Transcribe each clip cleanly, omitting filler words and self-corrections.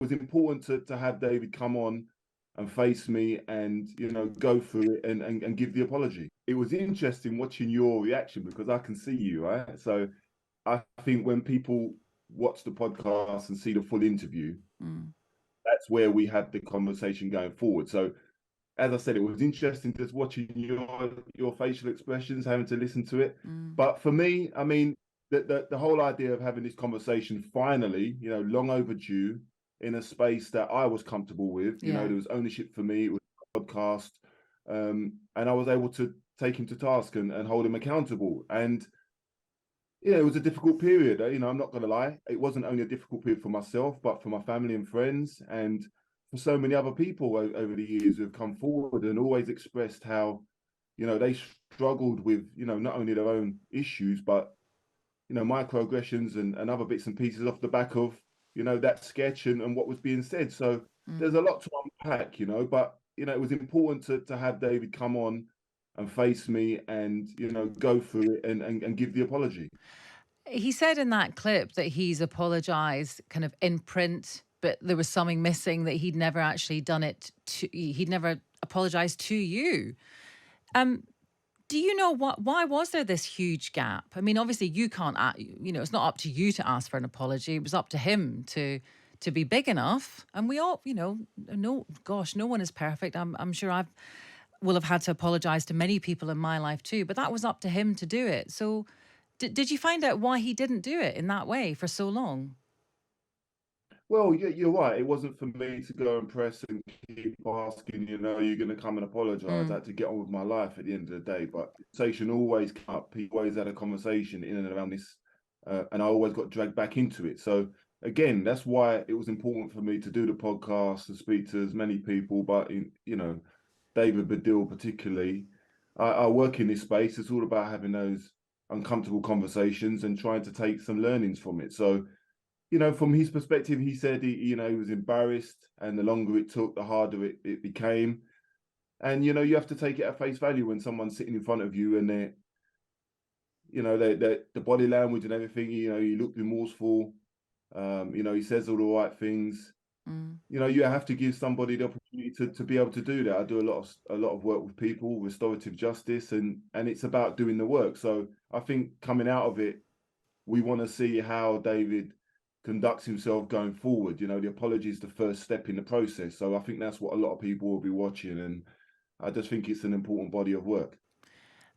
was important to have David come on and face me and, go through it and give the apology. It was interesting watching your reaction because I can see you, right? So I think when people watch the podcast and see the full interview, that's where we had the conversation going forward. So as I said, it was interesting just watching your facial expressions, having to listen to it. But for me, I mean, the whole idea of having this conversation finally, long overdue, in a space that I was comfortable with. Yeah. There was ownership for me. It was a podcast, and I was able to take him to task and hold him accountable. And it was a difficult period. I'm not going to lie. It wasn't only a difficult period for myself, but for my family and friends, and for so many other people over the years who have come forward and always expressed how, they struggled with, not only their own issues, but, microaggressions and other bits and pieces off the back of, that sketch and what was being said. So there's a lot to unpack, but, it was important to have David come on and face me and, go through it and give the apology. He said in that clip that he's apologized kind of in print, but there was something missing, that he'd never actually done it he'd never apologized to you. Do you know why was there this huge gap? I mean, obviously you can't, it's not up to you to ask for an apology. It was up to him to be big enough. And we all, no, gosh, no one is perfect. I'm sure will have had to apologize to many people in my life too, but that was up to him to do it. So did you find out why he didn't do it in that way for so long? Well, you're right. It wasn't for me to go and press and keep asking, you're going to come and apologize. I had to get on with my life at the end of the day. But conversation always came up. People always had a conversation in and around this, and I always got dragged back into it. So again, that's why it was important for me to do the podcast and speak to as many people. But David Baddiel particularly, I work in this space. It's all about having those uncomfortable conversations and trying to take some learnings from it. So from his perspective, he said he was embarrassed, and the longer it took, the harder it became. And you have to take it at face value when someone's sitting in front of you and the body language and everything. You look remorseful. He says all the right things. You have to give somebody the opportunity to be able to do that. I do a lot of work with people, restorative justice, and it's about doing the work. So I think coming out of it, we want to see how David conducts himself going forward. The apology is the first step in the process. So I think that's what a lot of people will be watching, and I just think it's an important body of work.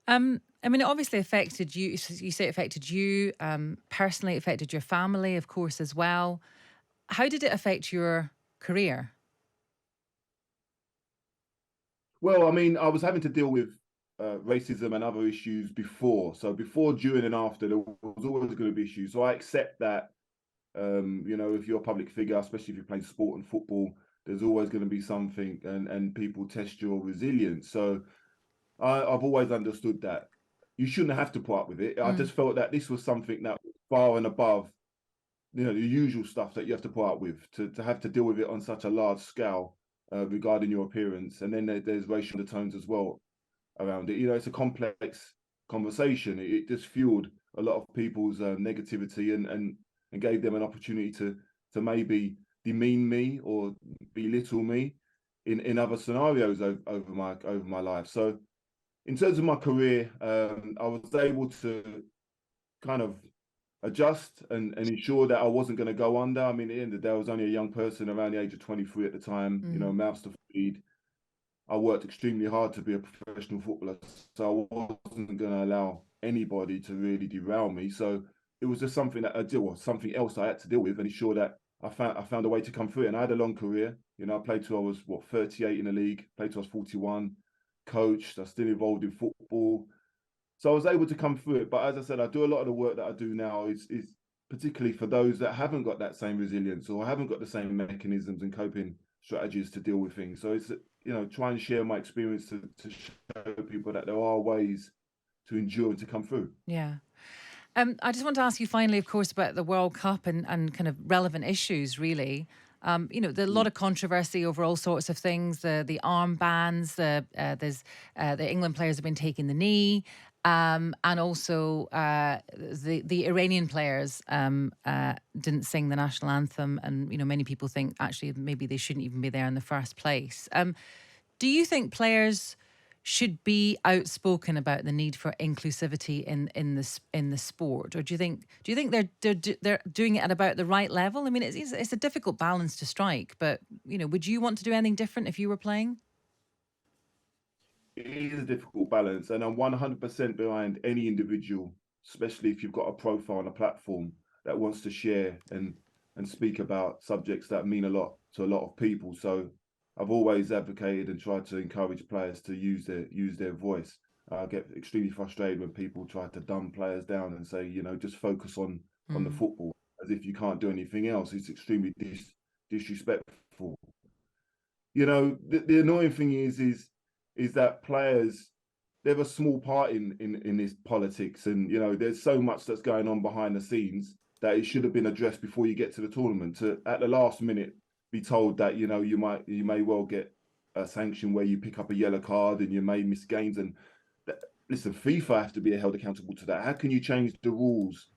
I mean, it obviously affected you. You say it affected you personally, it affected your family, of course, as well. How did it affect your career? Well, I mean, I was having to deal with racism and other issues before. So before, during, and after, there was always going to be issues. So I accept that. If you're a public figure, especially if you're playing sport and football, there's always going to be something, and people test your resilience. So I've always understood that you shouldn't have to put up with it. I just felt that this was something that was far and above, the usual stuff that you have to put up with, to have to deal with it on such a large scale regarding your appearance. And then there's racial undertones as well around it. It's a complex conversation. It just fueled a lot of people's negativity and gave them an opportunity to maybe demean me or belittle me in other scenarios over my life. So in terms of my career, I was able to kind of adjust and ensure that I wasn't going to go under. I mean, at the end of the day, I was only a young person around the age of 23 at the time, mouths to feed. I worked extremely hard to be a professional footballer, so I wasn't going to allow anybody to really derail me. So it was just something that I did, or something else I had to deal with, and ensure that I found a way to come through it. And I had a long career. I played till I was 38 in the league, played till I was 41, coached. I was still involved in football, so I was able to come through it. But as I said, I do a lot of the work that I do now is particularly for those that haven't got that same resilience or haven't got the same mechanisms and coping strategies to deal with things. So it's try and share my experience to show people that there are ways to endure and to come through. Yeah. I just want to ask you finally, of course, about the World Cup and kind of relevant issues, really. There's a lot of controversy over all sorts of things. The armbands, the England players have been taking the knee. And also, the Iranian players didn't sing the national anthem, and many people think actually maybe they shouldn't even be there in the first place. Do you think players should be outspoken about the need for inclusivity in the sport, or do you think they're doing it at about the right level? I mean, it's a difficult balance to strike, but would you want to do anything different if you were playing? It is a difficult balance, and I'm 100% behind any individual, especially if you've got a profile on a platform that wants to share and speak about subjects that mean a lot to a lot of people. So I've always advocated and tried to encourage players to use their voice. I get extremely frustrated when people try to dumb players down and say, just focus on the Mm, football as if you can't do anything else. It's extremely disrespectful. The annoying thing is that players, they're a small part in this politics, and there's so much that's going on behind the scenes that it should have been addressed before you get to the tournament. To at the last minute be told that you may well get a sanction where you pick up a yellow card and you may miss games. And listen, FIFA have to be held accountable to that. How can you change the rules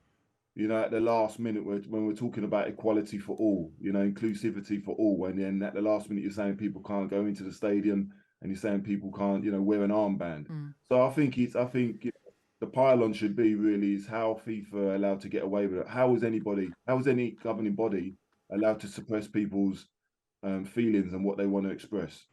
at the last minute when we're talking about equality for all, inclusivity for all, and then at the last minute you're saying people can't go into the stadium and you're saying people can't, wear an armband. mm, So I think the pylon should be really is how FIFA are allowed to get away with it. How is any governing body allowed to suppress people's feelings and what they want to express?